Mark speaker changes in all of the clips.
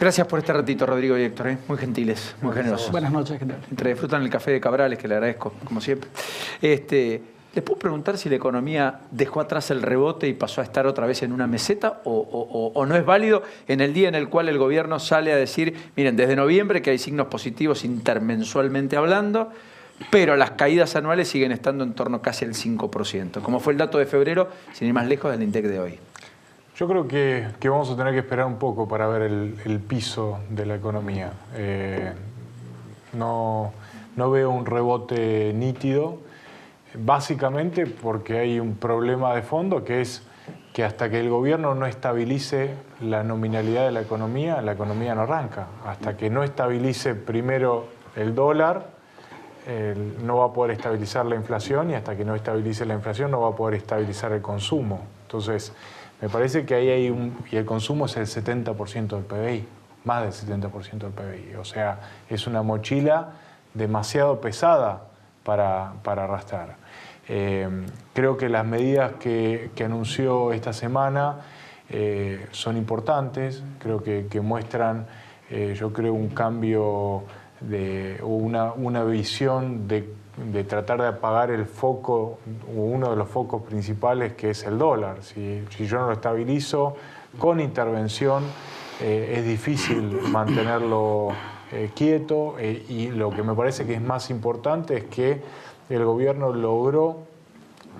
Speaker 1: Gracias por este ratito, Rodrigo y Héctor, ¿eh? Muy gentiles, muy generosos.
Speaker 2: Buenas noches, ¿qué tal?
Speaker 1: Entre disfrutan el café de Cabrales, que le agradezco, como siempre. ¿Les puedo preguntar si la economía dejó atrás el rebote y pasó a estar otra vez en una meseta o no es válido en el día en el cual el gobierno sale a decir, miren, desde noviembre que hay signos positivos intermensualmente hablando, pero las caídas anuales siguen estando en torno casi al 5%, como fue el dato de febrero, sin ir más lejos del INDEC de hoy?
Speaker 3: Yo creo que vamos a tener que esperar un poco para ver el piso de la economía. No veo un rebote nítido, básicamente porque hay un problema de fondo que es que hasta que el gobierno no estabilice la nominalidad de la economía no arranca. Hasta que no estabilice primero el dólar, no va a poder estabilizar la inflación, y hasta que no estabilice la inflación no va a poder estabilizar el consumo. Entonces, me parece que ahí hay y el consumo es el 70% del PBI, más del 70% del PBI. O sea, es una mochila demasiado pesada para arrastrar. Creo que las medidas que anunció esta semana son importantes, creo que muestran, yo creo, un cambio, una visión de tratar de apagar el foco, uno de los focos principales, que es el dólar. Si yo no lo estabilizo con intervención, es difícil mantenerlo quieto, y lo que me parece que es más importante es que el gobierno logró,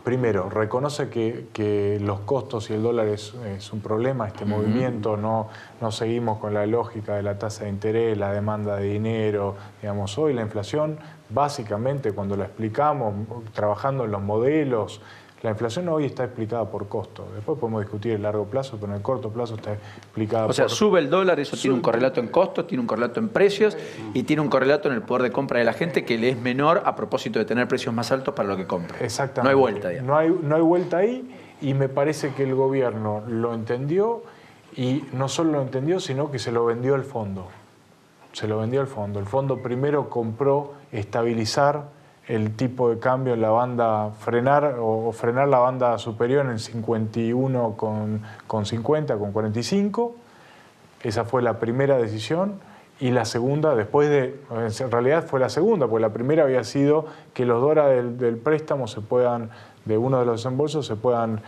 Speaker 3: primero, reconoce que los costos y el dólar es un problema, este movimiento, no seguimos con la lógica de la tasa de interés, la demanda de dinero. Digamos, hoy la inflación, básicamente, cuando la explicamos, trabajando en los modelos, la inflación hoy está explicada por costo. Después podemos discutir el largo plazo, pero en el corto plazo está explicada por...
Speaker 1: O sea, sube el dólar, eso tiene un correlato en costos, tiene un correlato en precios y tiene un correlato en el poder de compra de la gente, que le es menor a propósito de tener precios más altos para lo que compra.
Speaker 3: Exactamente.
Speaker 1: No hay vuelta, digamos.
Speaker 3: No hay vuelta ahí, y me parece que el gobierno lo entendió, y no solo lo entendió, sino que se lo vendió al fondo. Se lo vendió al fondo. El fondo primero compró estabilizar el tipo de cambio en la banda, frenar la banda superior en 51,50, con 45. Esa fue la primera decisión. Y la segunda, en realidad fue la segunda, porque la primera había sido que los dólares del préstamo de uno de los desembolsos se puedan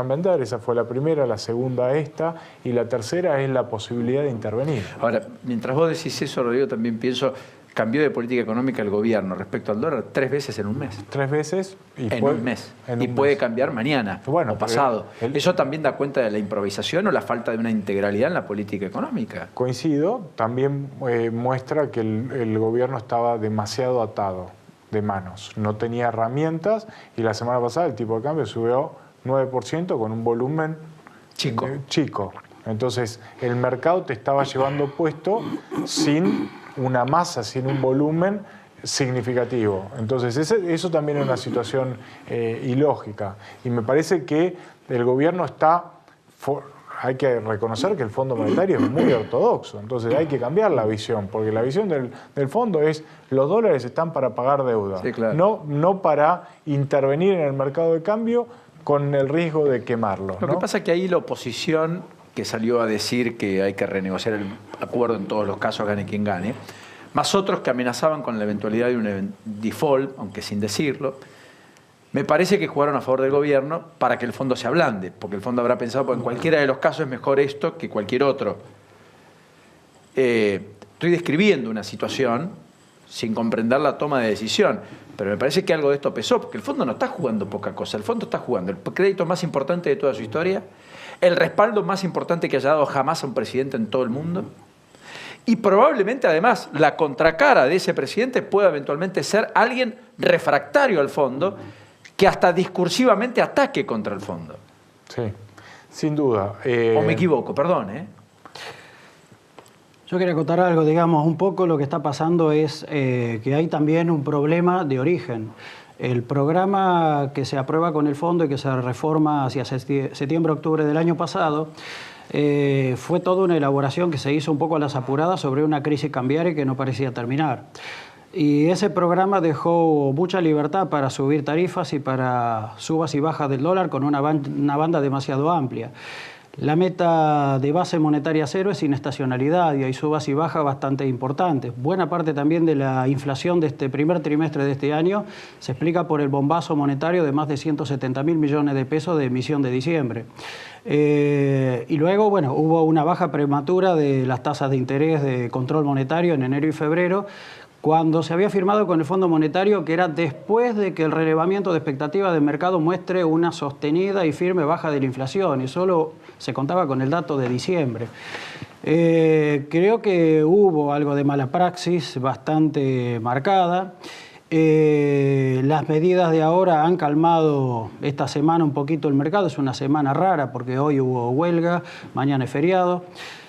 Speaker 3: vender. Esa fue la primera, la segunda esta, y la tercera es la posibilidad de intervenir.
Speaker 1: Ahora, mientras vos decís eso, Rodrigo, también pienso, cambió de política económica el gobierno respecto al dólar 3 veces en un mes.
Speaker 3: 3 veces.
Speaker 1: En un mes. Y puede cambiar mañana o pasado. ¿Eso también da cuenta de la improvisación o la falta de una integralidad en la política económica?
Speaker 3: Coincido. También muestra que el gobierno estaba demasiado atado de manos. No tenía herramientas, y la semana pasada el tipo de cambio subió 9% con un volumen chico. Entonces, el mercado te estaba llevando puesto sin una masa, sin un volumen significativo. Entonces, eso también es una situación ilógica. Y me parece que el gobierno hay que reconocer que el Fondo Monetario es muy ortodoxo. Entonces, hay que cambiar la visión, porque la visión del fondo es: los dólares están para pagar deuda,
Speaker 1: sí, claro,
Speaker 3: no para intervenir en el mercado de cambio con el riesgo de quemarlo.
Speaker 1: Lo que pasa es que ahí la oposición, que salió a decir que hay que renegociar el acuerdo en todos los casos, gane quien gane, más otros que amenazaban con la eventualidad de un default, aunque sin decirlo, me parece que jugaron a favor del gobierno para que el fondo se ablande, porque el fondo habrá pensado, pues en cualquiera de los casos es mejor esto que cualquier otro. Estoy describiendo una situación sin comprender la toma de decisión, pero me parece que algo de esto pesó, porque el fondo no está jugando poca cosa, el fondo está jugando el crédito más importante de toda su historia, el respaldo más importante que haya dado jamás a un presidente en todo el mundo, y probablemente además la contracara de ese presidente pueda eventualmente ser alguien refractario al fondo, que hasta discursivamente ataque contra el fondo.
Speaker 3: Sí, sin duda.
Speaker 1: O me equivoco, perdón,
Speaker 2: Yo quería contar algo, digamos, un poco lo que está pasando es que hay también un problema de origen. El programa que se aprueba con el fondo y que se reforma hacia septiembre-octubre del año pasado fue toda una elaboración que se hizo un poco a las apuradas sobre una crisis cambiaria que no parecía terminar. Y ese programa dejó mucha libertad para subir tarifas y para subas y bajas del dólar con una banda demasiado amplia. La meta de base monetaria cero es sin estacionalidad y hay subas y bajas bastante importantes. Buena parte también de la inflación de este primer trimestre de este año se explica por el bombazo monetario de más de 170.000 millones de pesos de emisión de diciembre. Y luego, bueno, hubo una baja prematura de las tasas de interés de control monetario en enero y febrero, cuando se había firmado con el Fondo Monetario que era después de que el relevamiento de expectativas del mercado muestre una sostenida y firme baja de la inflación, y solo se contaba con el dato de diciembre. Creo que hubo algo de mala praxis bastante marcada. Las medidas de ahora han calmado esta semana un poquito el mercado. Es una semana rara porque hoy hubo huelga, mañana es feriado.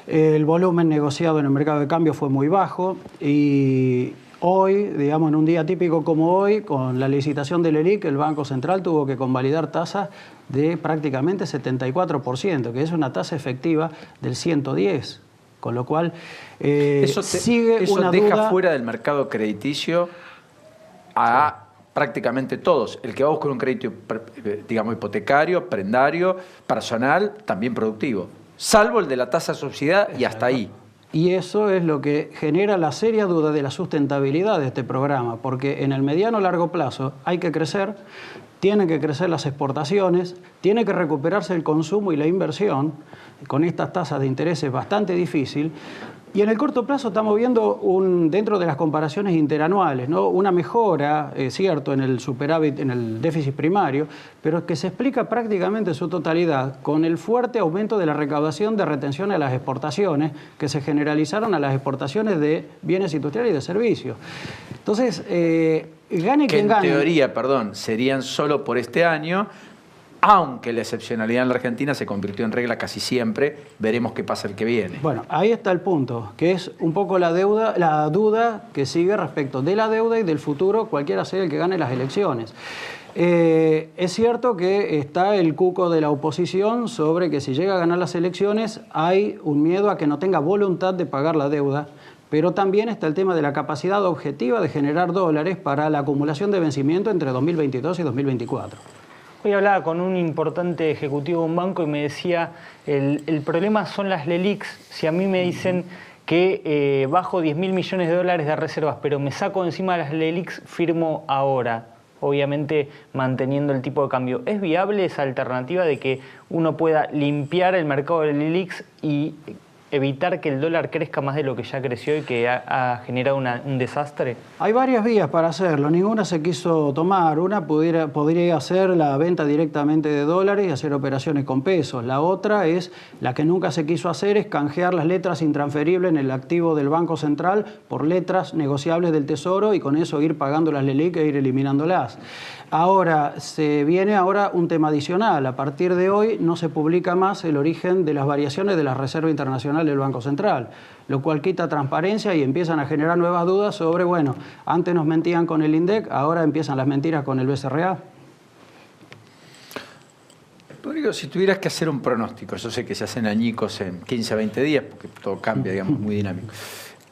Speaker 2: El volumen negociado en el mercado de cambio fue muy bajo y hoy, digamos, en un día típico como hoy, con la licitación del ELIC, el Banco Central tuvo que convalidar tasas de prácticamente 74%, que es una tasa efectiva del 110%, con lo cual sigue una duda.
Speaker 1: Deja fuera del mercado crediticio a prácticamente todos. El que va a buscar un crédito, digamos, hipotecario, prendario, personal, también productivo, salvo el de la tasa subsidiada. Exacto. Y hasta ahí.
Speaker 2: Y eso es lo que genera la seria duda de la sustentabilidad de este programa, porque en el mediano largo plazo hay que crecer, tienen que crecer las exportaciones, tiene que recuperarse el consumo y la inversión. Con estas tasas de interés es bastante difícil. Y en el corto plazo estamos viendo, dentro de las comparaciones interanuales, ¿no?, una mejora, cierto, en el superávit, en el déficit primario, pero que se explica prácticamente en su totalidad con el fuerte aumento de la recaudación de retención a las exportaciones, que se generalizaron a las exportaciones de bienes industriales y de servicios. Entonces, gane quien gane.
Speaker 1: En teoría, serían solo por este año, aunque la excepcionalidad en la Argentina se convirtió en regla casi siempre. Veremos qué pasa el que viene.
Speaker 2: Bueno, ahí está el punto, que es un poco la duda que sigue respecto de la deuda y del futuro, cualquiera sea el que gane las elecciones. Es cierto que está el cuco de la oposición sobre que si llega a ganar las elecciones hay un miedo a que no tenga voluntad de pagar la deuda, pero también está el tema de la capacidad objetiva de generar dólares para la acumulación de vencimiento entre 2022 y 2024.
Speaker 4: Hoy hablaba con un importante ejecutivo de un banco y me decía, el problema son las LELIQs. Si a mí me dicen que bajo 10.000 millones de dólares de reservas, pero me saco encima las LELIQs, firmo ahora, obviamente manteniendo el tipo de cambio. ¿Es viable esa alternativa de que uno pueda limpiar el mercado de LELIQs y evitar que el dólar crezca más de lo que ya creció y que ha generado un desastre?
Speaker 2: Hay varias vías para hacerlo, ninguna se quiso tomar. Una podría ser la venta directamente de dólares y hacer operaciones con pesos. La otra es, la que nunca se quiso hacer, es canjear las letras intransferibles en el activo del Banco Central por letras negociables del Tesoro y con eso ir pagando las LELIQ e ir eliminándolas. Ahora, se viene un tema adicional. A partir de hoy no se publica más el origen de las variaciones de la Reserva Internacional del Banco Central, lo cual quita transparencia y empiezan a generar nuevas dudas sobre, bueno, antes nos mentían con el INDEC, ahora empiezan las mentiras con el BCRA.
Speaker 1: Rodrigo, si tuvieras que hacer un pronóstico, yo sé que se hacen añicos en 15 a 20 días, porque todo cambia, digamos, muy dinámico.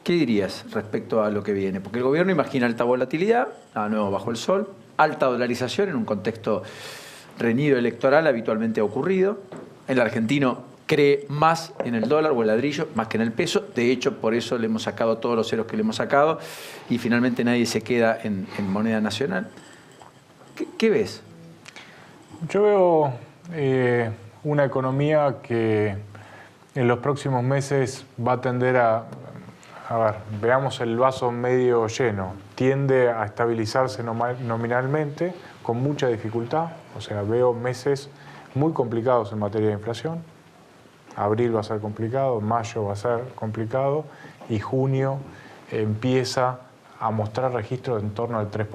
Speaker 1: ¿Qué dirías respecto a lo que viene? Porque el gobierno imagina alta volatilidad, a nuevo bajo el sol, alta dolarización en un contexto reñido electoral habitualmente ocurrido. El argentino cree más en el dólar o el ladrillo más que en el peso. De hecho, por eso le hemos sacado todos los ceros que le hemos sacado y finalmente nadie se queda en moneda nacional. ¿Qué ves?
Speaker 3: Yo veo una economía que en los próximos meses va a tender a ver, veamos el vaso medio lleno, tiende a estabilizarse nominalmente con mucha dificultad, o sea, veo meses muy complicados en materia de inflación. Abril va a ser complicado, mayo va a ser complicado y junio empieza a mostrar registros en torno al 3%.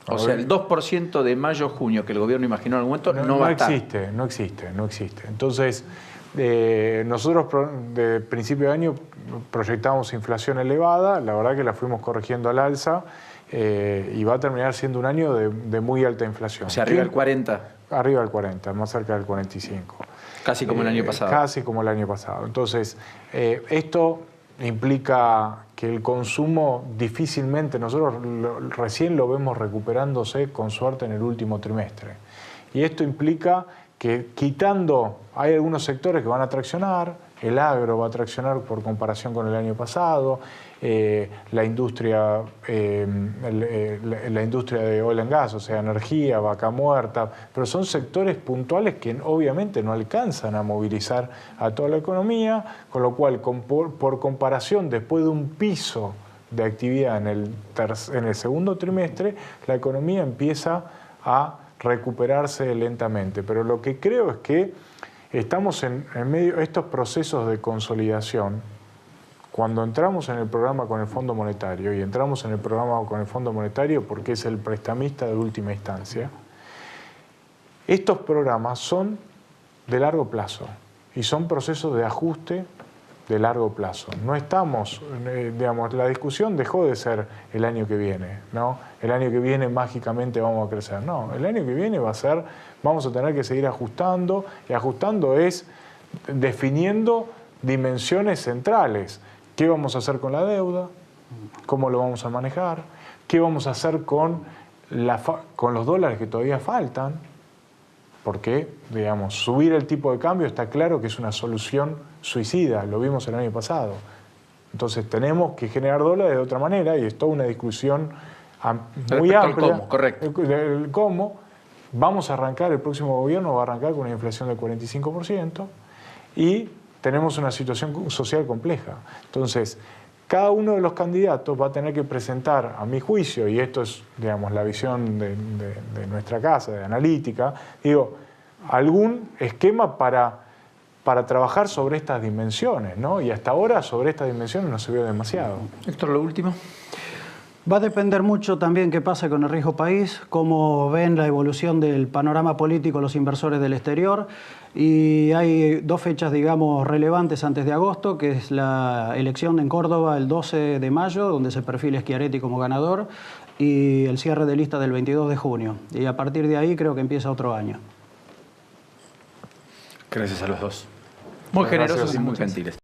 Speaker 1: O sea, el 2% de mayo-junio que el gobierno imaginó en algún momento no va a estar.
Speaker 3: No existe. Entonces, nosotros de principio de año proyectábamos inflación elevada, la verdad que la fuimos corrigiendo al alza y va a terminar siendo un año de muy alta inflación.
Speaker 1: O sea, arriba del 40.
Speaker 3: Arriba del 40, más cerca del 45.
Speaker 1: Casi como el año pasado.
Speaker 3: Casi como el año pasado. Entonces, esto implica que el consumo difícilmente, nosotros recién lo vemos recuperándose con suerte en el último trimestre. Y esto implica que quitando, hay algunos sectores que van a traccionar, el agro va a traccionar por comparación con el año pasado, la industria de oil and gas, o sea, energía, vaca muerta, pero son sectores puntuales que obviamente no alcanzan a movilizar a toda la economía, con lo cual, por comparación, después de un piso de actividad en el segundo trimestre, la economía empieza a recuperarse lentamente. Pero lo que creo es que estamos en medio de estos procesos de consolidación. Cuando entramos en el programa con el Fondo Monetario, y entramos en el programa con el Fondo Monetario porque es el prestamista de última instancia, estos programas son de largo plazo y son procesos de ajuste de largo plazo. No estamos, digamos, la discusión dejó de ser el año que viene, ¿no? El año que viene mágicamente vamos a crecer. No, el año que viene va a ser, vamos a tener que seguir ajustando, y ajustando es definiendo dimensiones centrales. ¿Qué vamos a hacer con la deuda? ¿Cómo lo vamos a manejar? ¿Qué vamos a hacer con los dólares que todavía faltan? Porque, digamos, subir el tipo de cambio está claro que es una solución suicida, lo vimos el año pasado. Entonces tenemos que generar dólares de otra manera, y es toda una discusión muy amplia.
Speaker 1: Cómo, correcto.
Speaker 3: El cómo. Vamos a arrancar, el próximo gobierno va a arrancar con una inflación del 45% y tenemos una situación social compleja. Entonces, cada uno de los candidatos va a tener que presentar, a mi juicio, y esto es, digamos, la visión de nuestra casa, de analítica, digo, algún esquema para trabajar sobre estas dimensiones, ¿no? Y hasta ahora sobre estas dimensiones no se vio demasiado.
Speaker 1: Héctor, lo último.
Speaker 2: Va a depender mucho también qué pasa con el riesgo país, cómo ven la evolución del panorama político los inversores del exterior. Y hay dos fechas, digamos, relevantes antes de agosto, que es la elección en Córdoba el 12 de mayo, donde se perfila Schiaretti como ganador, y el cierre de lista del 22 de junio. Y a partir de ahí creo que empieza otro año.
Speaker 1: Gracias a los dos. Muy generosos y muy gentiles.